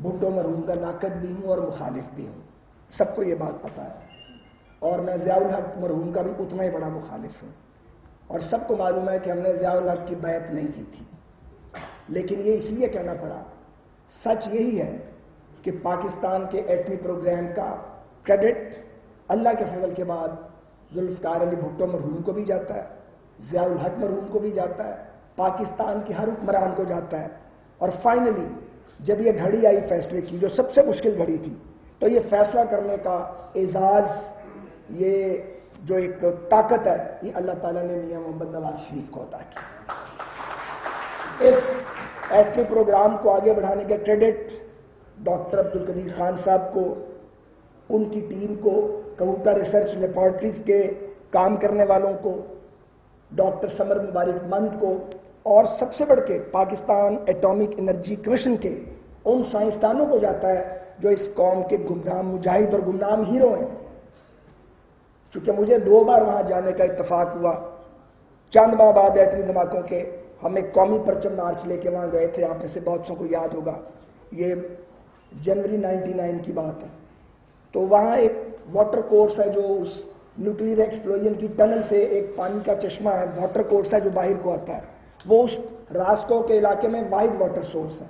بھٹو مرحوم کا ناقد بھی ہوں اور مخالف بھی ہوں، سب کو یہ بات پتہ ہے، اور میں ضیاء الحق مرحوم کا بھی اتنا ہی بڑا مخالف ہوں، اور سب کو معلوم ہے کہ ہم نے ضیاء الحق کی بیعت نہیں کی تھی، لیکن یہ اس لیے کہنا پڑا۔ سچ یہی ہے کہ پاکستان کے ایٹمی پروگرام کا کریڈٹ اللہ کے فضل کے بعد ذوالفقار علی بھٹو مرحوم کو بھی جاتا ہے، ضیاء الحق مرحوم کو بھی جاتا ہے، پاکستان کے ہر حکمران کو جاتا ہے۔ اور فائنلی جب یہ گھڑی آئی فیصلے کی، جو سب سے مشکل گھڑی تھی، تو یہ فیصلہ کرنے کا اعزاز، یہ جو ایک طاقت ہے، یہ اللہ تعالیٰ نے میاں محمد نواز شریف کو عطا کی۔ اس ایٹمی پروگرام کو آگے بڑھانے کا کریڈٹ ڈاکٹر عبدالقدیر خان صاحب کو، ان کی ٹیم کو، کمپیوٹر ریسرچ لیبارٹریز کے کام کرنے والوں کو، ڈاکٹر سمر مبارک مند کو، اور سب سے بڑھ کے پاکستان ایٹامک انرجی کمیشن کے ان سائنسدانوں کو جاتا ہے جو اس قوم کے گمنام مجاہد اور گمنام ہیرو ہیں۔ چونکہ مجھے 2 بار وہاں جانے کا اتفاق ہوا، چند ماہ بعد ایٹمی دھماکوں کے ہم ایک قومی پرچم مارچ لے کے وہاں گئے تھے، آپ میں سے بہت سو کو یاد ہوگا، یہ جنوری 99 کی بات ہے۔ تو وہاں ایک واٹر کورس ہے جو اس نیوکلیئر ایکسپلوژن کی ٹنل سے ایک پانی کا چشمہ ہے، واٹر کورس ہے جو باہر کو آتا ہے، وہ اس راسکو کے علاقے میں واحد واٹر سورس ہے۔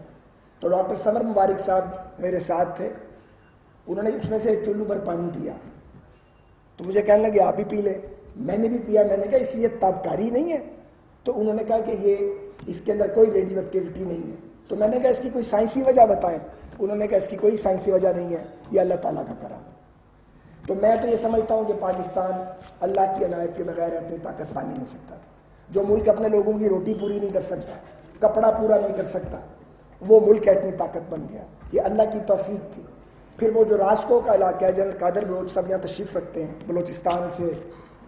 تو ڈاکٹر سمر مبارک صاحب میرے ساتھ تھے، انہوں نے اس میں سے ایک چلو بھر پانی پیا، تو مجھے کہنے لگے آپ بھی پی لیں، میں نے بھی پیا، میں نے کہا اس لیے تابکاری نہیں ہے؟ تو انہوں نے کہا کہ یہ اس کے اندر کوئی ریڈیو ایکٹیویٹی نہیں ہے۔ تو میں نے کہا اس کی کوئی سائنسی وجہ بتائیں، انہوں نے کہا اس کی کوئی سائنسی وجہ نہیں ہے، یہ اللہ تعالیٰ کا کرم ہے۔ تو میں تو یہ سمجھتا ہوں کہ پاکستان اللہ کی عنایت کے بغیر اپنی طاقت پا نہیں سکتا تھا۔ جو ملک اپنے لوگوں کی روٹی پوری نہیں کر سکتا، کپڑا پورا نہیں کر سکتا، وہ ملک ایٹمی طاقت بن گیا، یہ اللہ کی توفیق تھی۔ پھر وہ جو راسکو کا علاقہ ہے، جنرل قادر بلوچ صاحب یہاں تشریف رکھتے ہیں، بلوچستان سے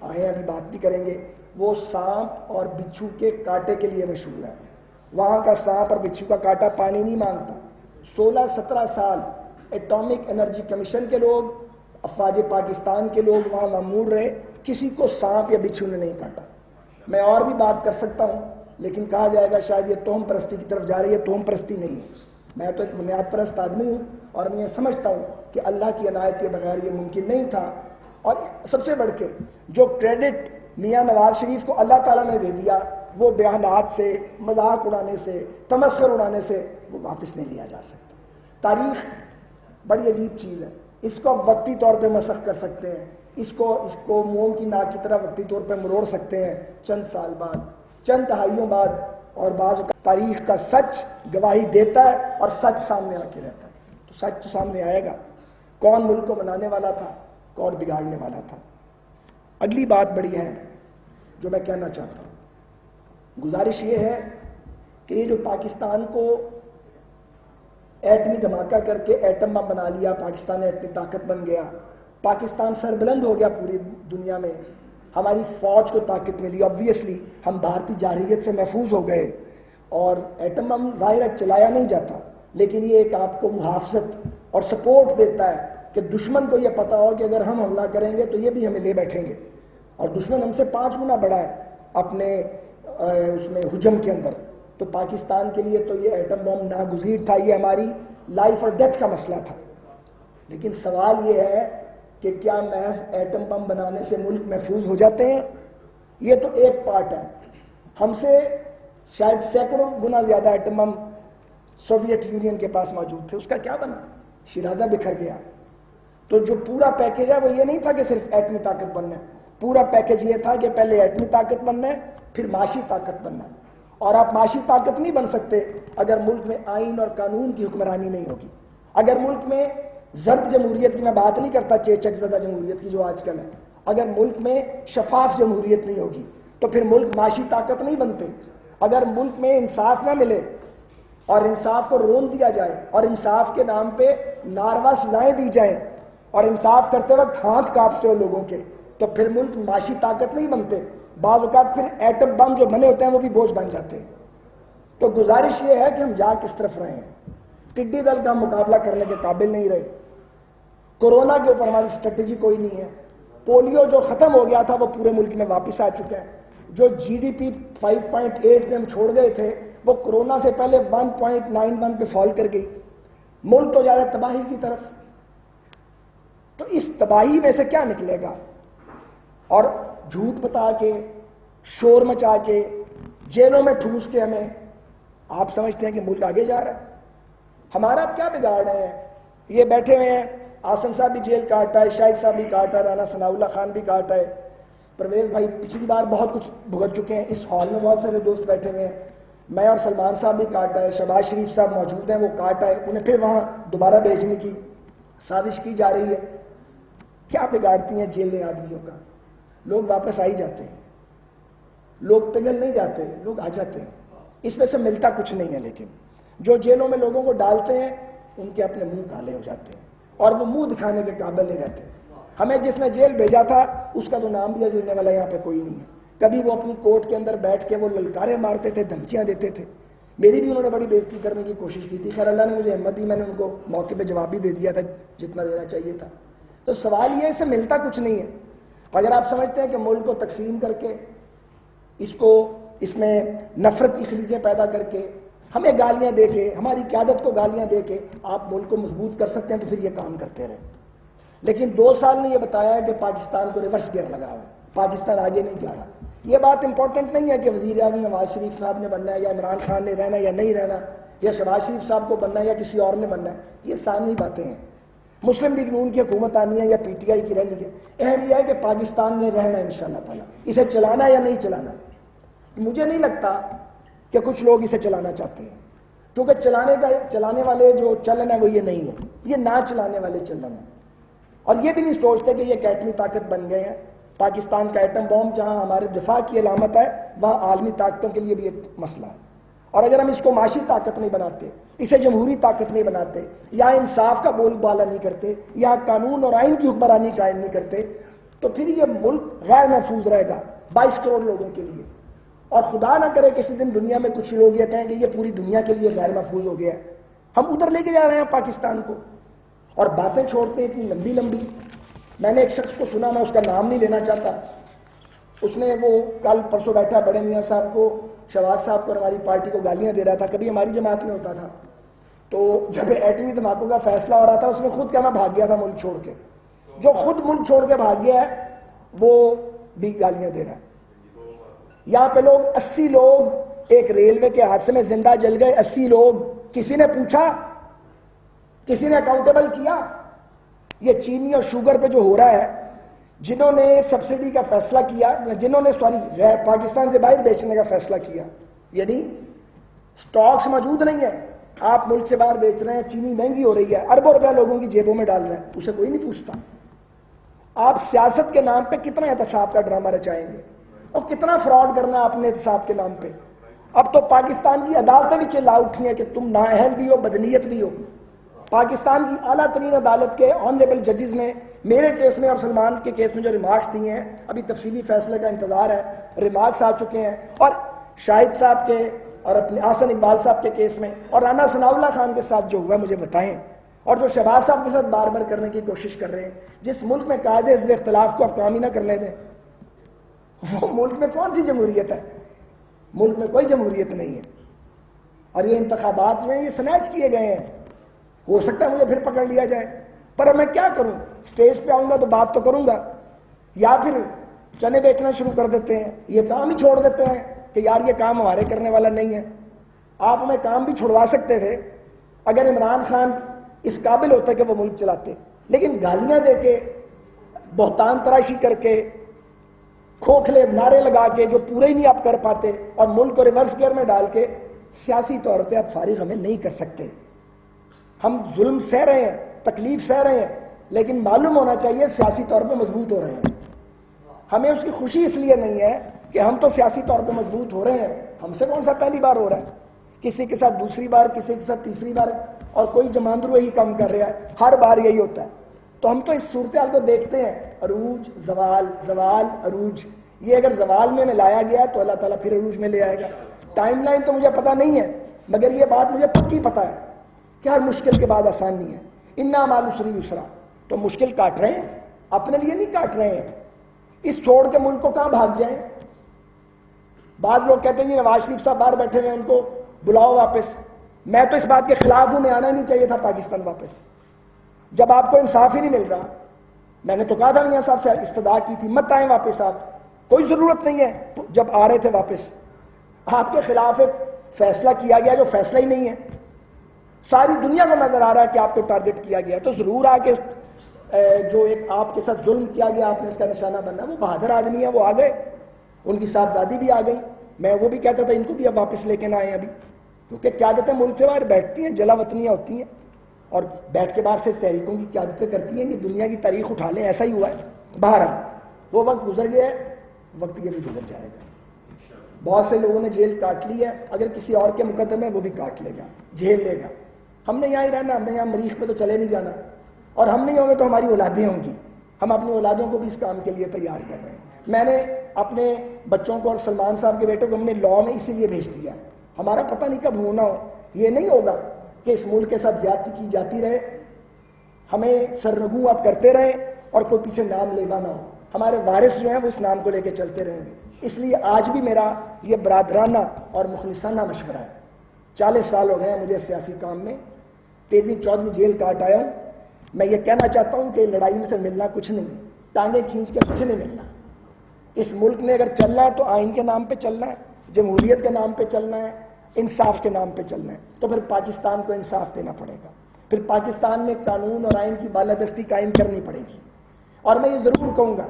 آئے ہیں، ابھی بات بھی کریں گے، وہ سانپ اور بچھو کے کانٹے کے لیے مشہور ہے۔ وہاں کا سانپ اور بچھو کا کانٹا پانی نہیں مانگتا۔ 16-17 سال ایٹامک انرجی کمیشن کے لوگ، افواج پاکستان کے لوگ وہاں مامور رہے، کسی کو سانپ یا بچھو نے نہیں کاٹا۔ میں اور بھی بات کر سکتا ہوں، لیکن کہا جائے گا شاید یہ توہم پرستی کی طرف جا رہی ہے، توہم پرستی نہیں ہے۔ میں تو ایک بنیاد پرست آدمی ہوں، اور میں یہ سمجھتا ہوں کہ اللہ کی عنایت کے بغیر یہ ممکن نہیں تھا۔ اور سب سے بڑھ کے جو کریڈٹ میاں نواز شریف کو اللہ تعالیٰ نے دے دیا، وہ بیانات سے، مذاق اڑانے سے، تمسخر اڑانے سے وہ واپس نہیں لیا جا سکتا۔ تاریخ بڑی عجیب چیز ہے، اس کو آپ وقتی طور پہ مسخ کر سکتے ہیں، اس کو موم کی ناک کی طرح وقتی طور پہ مروڑ سکتے ہیں، چند سال بعد، چند دہائیوں بعد، اور بعض تاریخ کا سچ گواہی دیتا ہے اور سچ سامنے آ کے رہتا ہے۔ تو سچ تو سامنے آئے گا، کون ملک کو بنانے والا تھا، کون بگاڑنے والا تھا۔ اگلی بات بڑی ہے جو میں کہنا چاہتا ہوں، گزارش یہ ہے کہ یہ جو پاکستان کو ایٹمی دھماکہ کر کے ایٹم بم بنا لیا، پاکستان ایٹمی طاقت بن گیا، پاکستان سربلند ہو گیا پوری دنیا میں، ہماری فوج کو طاقت ملی، آبویسلی ہم بھارتی جارحیت سے محفوظ ہو گئے، اور ایٹم بم ظاہر ہے چلایا نہیں جاتا، لیکن یہ ایک آپ کو محافظت اور سپورٹ دیتا ہے کہ دشمن کو یہ پتا ہو کہ اگر ہم حملہ کریں گے تو یہ بھی ہمیں لے بیٹھیں گے، اور دشمن ہم سے 5 گنا بڑا ہے اپنے اس میں حجم کے اندر۔ تو پاکستان کے لیے تو یہ ایٹم بم ناگزیر تھا، یہ ہماری لائف اور ڈیتھ کا مسئلہ تھا۔ لیکن سوال یہ ہے کہ کیا محض ایٹم بم بنانے سے ملک محفوظ ہو جاتے ہیں؟ یہ تو ایک پارٹ ہے، ہم سے شاید سینکڑوں گنا زیادہ ایٹم بم سوویت یونین کے پاس موجود تھے، اس کا کیا بنا؟ شیرازہ بکھر گیا۔ تو جو پورا پیکیج ہے وہ یہ نہیں تھا کہ صرف ایٹمی طاقت بننا ہے، پورا پیکیج یہ تھا کہ پہلے ایٹمی طاقت بننا ہے، پھر معاشی طاقت بننا ہے۔ اور آپ معاشی طاقت نہیں بن سکتے اگر ملک میں آئین اور قانون کی حکمرانی نہیں ہوگی، اگر ملک میں زرد جمہوریت کی میں بات نہیں کرتا، چیچک زدہ جمہوریت کی جو آج کل ہے، اگر ملک میں شفاف جمہوریت نہیں ہوگی تو پھر ملک معاشی طاقت نہیں بنتے۔ اگر ملک میں انصاف نہ ملے اور انصاف کو رون دیا جائے اور انصاف کے نام پہ ناروا سزائیں دی جائیں اور انصاف کرتے وقت ہاتھ کانپتے ہو لوگوں کے، تو پھر ملک معاشی طاقت نہیں بنتے۔ بعض اوقات پھر ایٹم بم جو بنے ہوتے ہیں وہ بھی بوجھ بن جاتے ہیں۔ تو گزارش یہ ہے کہ ہم جا کس طرف رہے ہیں، ٹڈی دل کا مقابلہ کرنے کے قابل نہیں رہے، کورونا کے اوپر ہماری اسٹریٹجی کوئی نہیں ہے، پولیو جو ختم ہو گیا تھا وہ پورے ملک میں واپس آ چکا ہے، جو جی ڈی پی 5.8 پہ ہم چھوڑ گئے تھے وہ کورونا سے پہلے 1.91 پہ فال کر گئی، ملک تو جا رہا ہے تباہی کی طرف. تو اس تباہی میں سے کیا نکلے گا؟ اور جھوٹ بتا کے، شور مچا کے، جیلوں میں ٹھوس کے ہمیں آپ سمجھتے ہیں کہ ملک آگے جا رہا ہے؟ ہمارا آپ کیا بگاڑ رہے ہیں؟ یہ بیٹھے ہوئے ہیں، عاصم صاحب بھی جیل کاٹا ہے، شاہد صاحب بھی کاٹا ہے، رانا ثناء اللہ خان بھی کاٹا ہے، پرویز بھائی پچھلی بار بہت کچھ بھگت چکے ہیں، اس ہال میں بہت سارے دوست بیٹھے ہوئے ہیں، میں اور سلمان صاحب بھی کاٹا ہے، شہباز شریف صاحب موجود ہیں وہ کاٹا ہے، انہیں پھر وہاں دوبارہ بھیجنے کی سازش کی جا رہی ہے. کیا بگاڑتی ہیں جیلیں آدمیوں کا؟ لوگ واپس آ ہی جاتے ہیں، لوگ پگھل نہیں جاتے، لوگ آ جاتے ہیں. اس میں سے ملتا کچھ نہیں ہے، لیکن جو جیلوں میں لوگوں کو ڈالتے ہیں ان کے اپنے منہ کالے ہو جاتے ہیں اور وہ منہ دکھانے کے قابل نہیں رہتے. ہمیں جس نے جیل بھیجا تھا اس کا تو نام بھی لینے والا یہاں پہ کوئی نہیں ہے. کبھی وہ اپنی کوٹ کے اندر بیٹھ کے وہ للکارے مارتے تھے، دھمکیاں دیتے تھے، میری بھی انہوں نے بڑی بےزتی کرنے کی کوشش کی تھی. خیر اللہ نے مجھے ہمت دی، میں نے ان کو موقع پہ جواب بھی دے دیا تھا جتنا دینا چاہیے تھا. تو سوال یہ ہے، اس سے ملتا کچھ نہیں ہے. اگر آپ سمجھتے ہیں کہ ملک کو تقسیم کر کے اس میں نفرت کی خلیجیں پیدا کر کے، ہمیں گالیاں دے کے، ہماری قیادت کو گالیاں دے کے آپ ملک کو مضبوط کر سکتے ہیں تو پھر یہ کام کرتے رہیں. لیکن 2 سال نے یہ بتایا ہے کہ پاکستان کو ریورس گیئر لگا ہوا ہے، پاکستان آگے نہیں جا رہا. یہ بات امپورٹنٹ نہیں ہے کہ وزیر اعظم نواز شریف صاحب نے بننا ہے یا عمران خان نے رہنا یا نہیں رہنا، یا شہباز شریف صاحب کو بننا ہے یا کسی اور نے بننا ہے. یہ ثانوی باتیں ہیں. مسلم لیگ نون کی حکومت آنی ہے یا پی ٹی آئی کی رہنی ہے. اہم یہ ہے کہ پاکستان میں رہنا ہے انشاءاللہ تعالیٰ. اسے چلانا یا نہیں چلانا؟ مجھے نہیں لگتا کہ کچھ لوگ اسے چلانا چاہتے ہیں، کیونکہ چلانے والے جو چلن ہے وہ یہ نہیں ہے، یہ نہ چلانے والے چلن ہیں. اور یہ بھی نہیں سوچتے کہ یہ ایک ایٹمی طاقت بن گئے ہیں. پاکستان کا ایٹم بم جہاں ہمارے دفاع کی علامت ہے، وہاں عالمی طاقتوں کے لیے بھی ایک مسئلہ ہے. اور اگر ہم اس کو معاشی طاقت نہیں بناتے، اسے جمہوری طاقت نہیں بناتے، یا انصاف کا بول بالا نہیں کرتے، یا قانون اور آئین کی حکمرانی قائم نہیں کرتے، تو پھر یہ ملک غیر محفوظ رہے گا 22 کروڑ لوگوں کے لیے. اور خدا نہ کرے کسی دن دنیا میں کچھ لوگ یہ کہیں کہ یہ پوری دنیا کے لیے غیر محفوظ ہو گیا ہے. ہم ادھر لے کے جا رہے ہیں پاکستان کو، اور باتیں چھوڑتے ہیں اتنی لمبی لمبی. میں نے ایک شخص کو سنا، میں اس کا نام نہیں لینا چاہتا، اس نے وہ کل پرسوں بیٹھا بڑے میاں صاحب کو، شہباز صاحب کو اور ہماری پارٹی کو گالیاں دے رہا تھا. کبھی ہماری جماعت میں ہوتا تھا، تو جب ایٹمی دھماکوں کا فیصلہ ہو رہا تھا اس نے خود کہا میں بھاگ گیا تھا ملک چھوڑ کے. جو خود ملک چھوڑ کے بھاگ گیا ہے وہ بھی گالیاں دے رہا ہے. یہاں پہ لوگ 80 لوگ ایک ریلوے کے حادثے میں زندہ جل گئے. 80 لوگ. کسی نے پوچھا؟ کسی نے اکاؤنٹیبل کیا؟ یہ چینی اور شوگر پہ جو ہو رہا ہے، جنہوں نے سبسڈی کا فیصلہ کیا، جنہوں نے غیر پاکستان سے باہر بیچنے کا فیصلہ کیا، یعنی سٹاکس موجود نہیں ہے، آپ ملک سے باہر بیچ رہے ہیں، چینی مہنگی ہو رہی ہے، اربوں روپے لوگوں کی جیبوں میں ڈال رہے ہیں، اسے کوئی نہیں پوچھتا. آپ سیاست کے نام پہ کتنا احتساب کا ڈرامہ رچائیں گے اور کتنا فراڈ کرنا ہے اپنے احتساب کے نام پہ. اب تو پاکستان کی عدالتیں بھی چلا اٹھی ہیں کہ تم نااہل بھی ہو، بدنیت بھی ہو. پاکستان کی اعلیٰ ترین عدالت کے آنریبل ججز نے میرے کیس میں اور سلمان کے کیس میں جو ریمارکس دیے ہیں، ابھی تفصیلی فیصلے کا انتظار ہے، ریمارکس آ چکے ہیں. اور شاہد صاحب کے اور اپنے احسن اقبال صاحب کے کیس میں، اور رانا ثناء اللہ خان کے ساتھ جو ہوا مجھے بتائیں، اور جو شہباز صاحب کے ساتھ بار بار کرنے کی کوشش کر رہے ہیں. جس ملک میں قاعدے حزب اختلاف کو آپ کام ہی نہ کرنے دیں، وہ ملک میں کون سی جمہوریت ہے؟ ملک میں کوئی جمہوریت نہیں ہے. اور یہ انتخابات جو ہیں یہ سنیچ کیے گئے ہیں. ہو سکتا ہے مجھے پھر پکڑ لیا جائے، پر اب میں کیا کروں؟ سٹیج پہ آؤں گا تو بات تو کروں گا، یا پھر چنے بیچنا شروع کر دیتے ہیں، یہ کام ہی چھوڑ دیتے ہیں کہ یار یہ کام ہمارے کرنے والا نہیں ہے. آپ ہمیں کام بھی چھڑوا سکتے تھے اگر عمران خان اس قابل ہوتا کہ وہ ملک چلاتے. لیکن گالیاں دے کے، بہتان تراشی کر کے، کھوکھلے نعرے لگا کے جو پورے ہی نہیں آپ کر پاتے، اور ملک کو ریورس گیئر میں ڈال کے سیاسی طور پہ آپ فارغ ہمیں نہیں کر سکتے. ہم ظلم سہ رہے ہیں، تکلیف سہ رہے ہیں، لیکن معلوم ہونا چاہیے سیاسی طور پہ مضبوط ہو رہے ہیں. ہمیں اس کی خوشی اس لیے نہیں ہے کہ ہم تو سیاسی طور پہ مضبوط ہو رہے ہیں. ہم سے کون سا پہلی بار ہو رہا ہے؟ کسی کے ساتھ دوسری بار، کسی کے ساتھ تیسری بار، اور کوئی جماندرو یہی کام کر رہا ہے، ہر بار یہی ہوتا ہے. تو ہم تو اس صورتحال کو دیکھتے ہیں، عروج، زوال، زوال، عروج. یہ اگر زوال میں لایا گیا تو اللہ تعالیٰ پھر عروج میں لے آئے گا. ٹائم لائن تو مجھے پتہ نہیں ہے، مگر یہ بات مجھے پکی پتہ ہے کہ ہر مشکل کے بعد آسانی ہے. انا مع العسر یسرا. تو مشکل کاٹ رہے ہیں، اپنے لیے نہیں کاٹ رہے ہیں. اس چھوڑ کے ملک کو کہاں بھاگ جائیں؟ بعض لوگ کہتے ہیں جی نواز شریف صاحب باہر بیٹھے ہوئے ہیں، ان کو بلاؤ واپس. میں تو اس بات کے خلاف ہوں، میں آنا ہی نہیں چاہیے تھا پاکستان واپس، جب آپ کو انصاف ہی نہیں مل رہا۔ میں نے تو کہا تھا میاں صاحب سے، استدعا کی تھی، مت آئیں واپس آپ، کوئی ضرورت نہیں ہے۔ جب آ رہے تھے واپس، آپ کے خلاف ایک فیصلہ کیا گیا جو فیصلہ ہی نہیں ہے، ساری دنیا کو نظر آ رہا ہے کہ آپ کو ٹارگٹ کیا گیا، تو ضرور آ کے جو ایک آپ کے ساتھ ظلم کیا گیا، آپ نے اس کا نشانہ بننا۔ وہ بہادر آدمی ہے، وہ آ گئے، ان کی صاحبزادی بھی آ گئی۔ میں وہ بھی کہتا تھا ان کو بھی اب واپس لے کے نہ آئیں ابھی، کیونکہ قیادتیں ملک سے باہر بیٹھتی ہیں، جلا وطنیاں ہوتی ہیں، اور بیٹھ کے باہر سے تحریکوں کی قیادتیں کرتی ہیں کہ دنیا کی تاریخ اٹھا لیں، ایسا ہی ہوا ہے۔ بہرحال وہ وقت گزر گیا ہے، وقت یہ بھی گزر جائے گا۔ بہت سے لوگوں نے جیل کاٹ لی ہے، اگر کسی اور کے مقدمے وہ بھی کاٹ لے گا، جھیل لے گا۔ ہم نے یہاں ہی رہنا، ہم نے یہاں مریخ پہ تو چلے نہیں جانا، اور ہم نہیں ہوں گے تو ہماری اولادیں ہوں گی۔ ہم اپنی اولادوں کو بھی اس کام کے لیے تیار کر رہے ہیں۔ میں نے اپنے بچوں کو اور سلمان صاحب کے بیٹے کو ہم نے لاء میں اسی لیے بھیج دیا، ہمارا پتہ نہیں کب ہونا ہو۔ یہ نہیں ہوگا کہ اس ملک کے ساتھ زیادتی کی جاتی رہے، ہمیں سرنگوں آپ کرتے رہیں اور کوئی پیچھے نام لیوا نہ ہو۔ ہمارے وارث جو ہیں وہ اس نام کو لے کے چلتے رہیں گے۔ اس لیے آج بھی میرا یہ برادرانہ اور مخلصانہ مشورہ ہے۔ 40 سال ہو گئے ہیں مجھے سیاسی کام میں، 13ویں 14ویں جیل کاٹ آیا ہوں۔ میں یہ کہنا چاہتا ہوں کہ لڑائی میں سے ملنا کچھ نہیں ہے، ٹانگیں کھینچ کے کچھ نہیں ملنا۔ اس ملک میں اگر چلنا ہے تو آئین کے نام پہ چلنا ہے، جمہوریت کے نام پہ چلنا ہے، انصاف کے نام پہ چلنا ہے، تو پھر پاکستان کو انصاف دینا پڑے گا، پھر پاکستان میں قانون اور آئین کی بالادستی قائم کرنی پڑے گی۔ اور میں یہ ضرور کہوں گا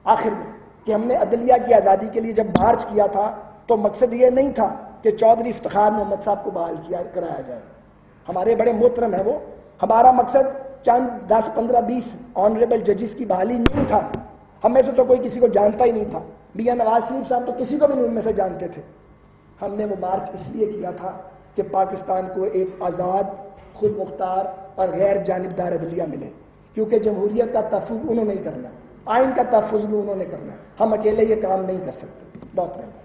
آخر میں کہ ہم نے عدلیہ کی آزادی کے لیے جب مارچ کیا تھا تو مقصد یہ نہیں تھا کہ چودھری افتخار محمد صاحب کو بحال کرایا جائے، ہمارے بڑے محترم ہیں وہ، ہمارا مقصد چند 10 15 20 آنریبل ججز کی بحالی نہیں تھا۔ ہم میں سے تو کوئی کسی کو جانتا ہی نہیں تھا، میاں نواز شریف صاحب تو کسی کو بھی نہیں ان میں سے جانتے تھے۔ ہم نے وہ مارچ اس لیے کیا تھا کہ پاکستان کو ایک آزاد، خود مختار اور غیر جانبدار عدلیہ ملے، کیونکہ جمہوریت کا تحفظ انہوں نے کرنا، آئین کا تحفظ بھی انہوں نے کرنا، ہم اکیلے یہ کام نہیں کر سکتے۔ بہت مہربانی۔